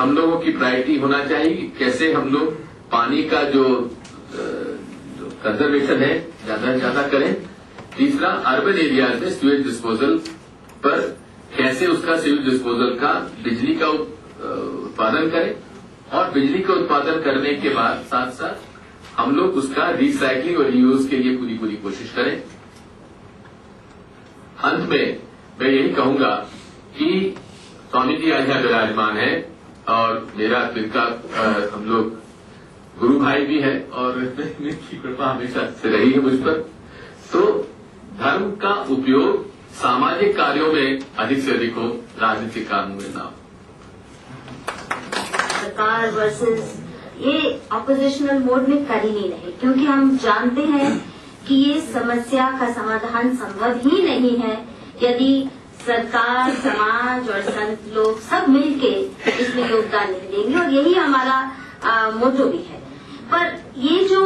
हम लोगों की प्रायोरिटी होना चाहिए कि कैसे हम लोग पानी का जो कंजर्वेशन है ज्यादा से ज्यादा करें। तीसरा, अर्बन एरियाज में सीवेज डिस्पोजल पर कैसे उसका सीवेज डिस्पोजल का बिजली का उत्पादन करें, और बिजली का उत्पादन करने के बाद साथ साथ हम लोग उसका रिसाइकलिंग और रीयूज के लिए पूरी कोशिश करें। अंत में मैं यही कहूंगा कि स्वामी जी आज यहाँ विराजमान है और मेरा तिनका हम लोग गुरु भाई भी है और इनकी कृपा हमेशा से रही है मुझ पर। तो धर्म का उपयोग सामाजिक कार्यों में अधिक से अधिक हो, राजनीतिक कामों में ना हो। सरकार वर्सेस ये ऑपोजिशनल मोड में कर ही नहीं रहे, क्योंकि हम जानते हैं कि ये समस्या का समाधान संभव ही नहीं है यदि सरकार, समाज और संत लोग सब मिलके इसमें योगदान नहीं देंगे, और यही हमारा मोटो भी है। पर ये जो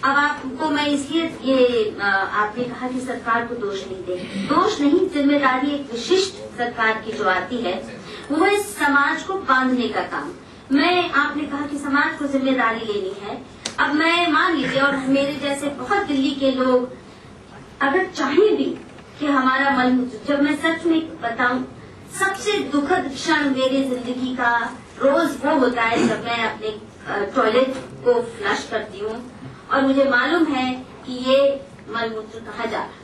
अब आपको मैं इसलिए ये आपने कहा कि सरकार को दोष नहीं दे, दोष नहीं, जिम्मेदारी एक विशिष्ट सरकार की जो आती है वो इस समाज को बांधने का काम। मैं आपने कहा कि समाज को जिम्मेदारी लेनी है। अब मैं मान लीजिए, और मेरे जैसे बहुत दिल्ली के लोग अगर चाहें भी कि हमारा मन, जब मैं सच में बताऊं, सबसे दुखद क्षण मेरी जिंदगी का रोज वो होता है जब मैं अपने टॉयलेट को फ्लश करती हूँ और मुझे मालूम है कि ये मलमूत्र कहाँ जा रहा है।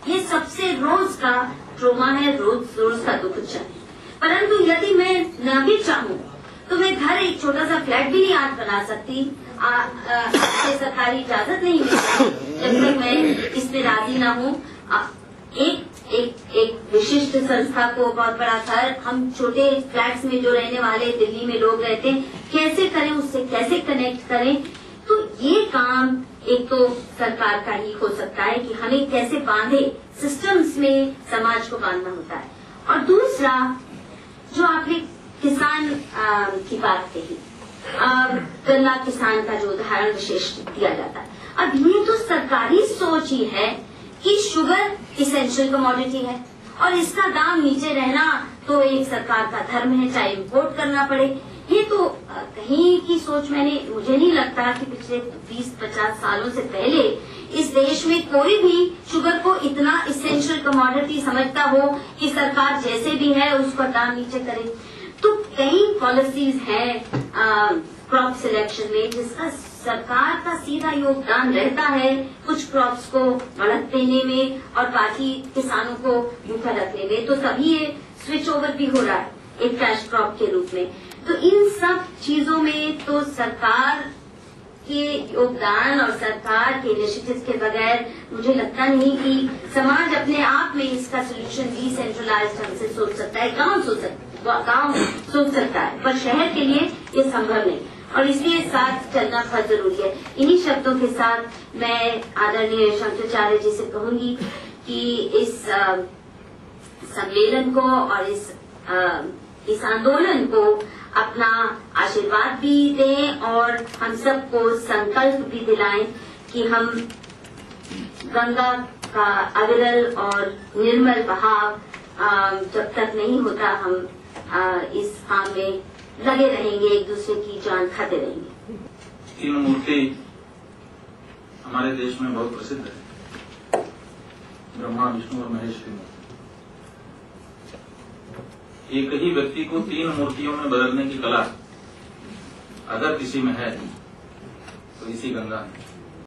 ये सबसे रोज का ट्रोमा है, रोज का दुखद क्षण है। परंतु यदि मैं न भी चाहूँ तो मैं घर एक छोटा सा फ्लैट भी नहीं आज बना सकती, सरकारी इजाजत नहीं मिलती जब तक मैं इसमें राजी न हूँ। एक विशिष्ट संस्था को बहुत बड़ा घर, हम छोटे फ्लैट्स में जो रहने वाले दिल्ली में लोग रहते हैं, कैसे करें, उससे कैसे कनेक्ट करें। तो ये काम एक तो सरकार का ही हो सकता है कि हमें कैसे बांधे, सिस्टम्स में समाज को बांधना होता है। और दूसरा, जो आपने किसान की बात कही, गन्ना किसान का जो उदाहरण विशेष दिया जाता है, अब ये तो सरकारी सोच ही है कि शुगर इसेंशियल कमोडिटी है और इसका दाम नीचे रहना तो एक सरकार का धर्म है, चाहे इम्पोर्ट करना पड़े। ये तो कहीं की सोच मुझे नहीं लगता कि पिछले 20-50 सालों से पहले इस देश में कोई भी शुगर को इतना इसेंशियल कमोडिटी समझता हो कि सरकार जैसे भी है उसका दाम नीचे करे। तो कई पॉलिसीज हैं क्रॉप सिलेक्शन में जिसका सरकार का सीधा योगदान रहता है, कुछ क्रॉप्स को बढ़त देने में और बाकी किसानों को भूखा रखने में। तो तभी ये स्विच ओवर भी हो रहा है एक कैश क्रॉप के रूप में। तो इन सब चीजों में तो सरकार के योगदान और सरकार के इनिशिएटिव्स के बगैर मुझे लगता नहीं कि समाज अपने आप में इसका सोल्यूशन डिसेंट्रलाइज्ड ढंग से सोच सकता है। गांव सोच सकता है, पर शहर के लिए ये संभव नहीं, और इसलिए साथ चलना बहुत जरूरी है। इन्हीं शब्दों के साथ मैं आदरणीय शंकराचार्य जी से कहूंगी कि इस सम्मेलन को और इस आंदोलन को अपना आशीर्वाद भी दें और हम सबको संकल्प भी दिलाएं कि हम गंगा का अविरल और निर्मल बहाव जब तक नहीं होता हम इस काम में लगे रहेंगे, एक दूसरे की जान खाते रहेंगे। तीन मूर्ति हमारे देश में बहुत प्रसिद्ध है, ब्रह्मा, विष्णु और महेश की मूर्ति। एक ही व्यक्ति को तीन मूर्तियों में बदलने की कला अगर किसी में है तो इसी गंगा है।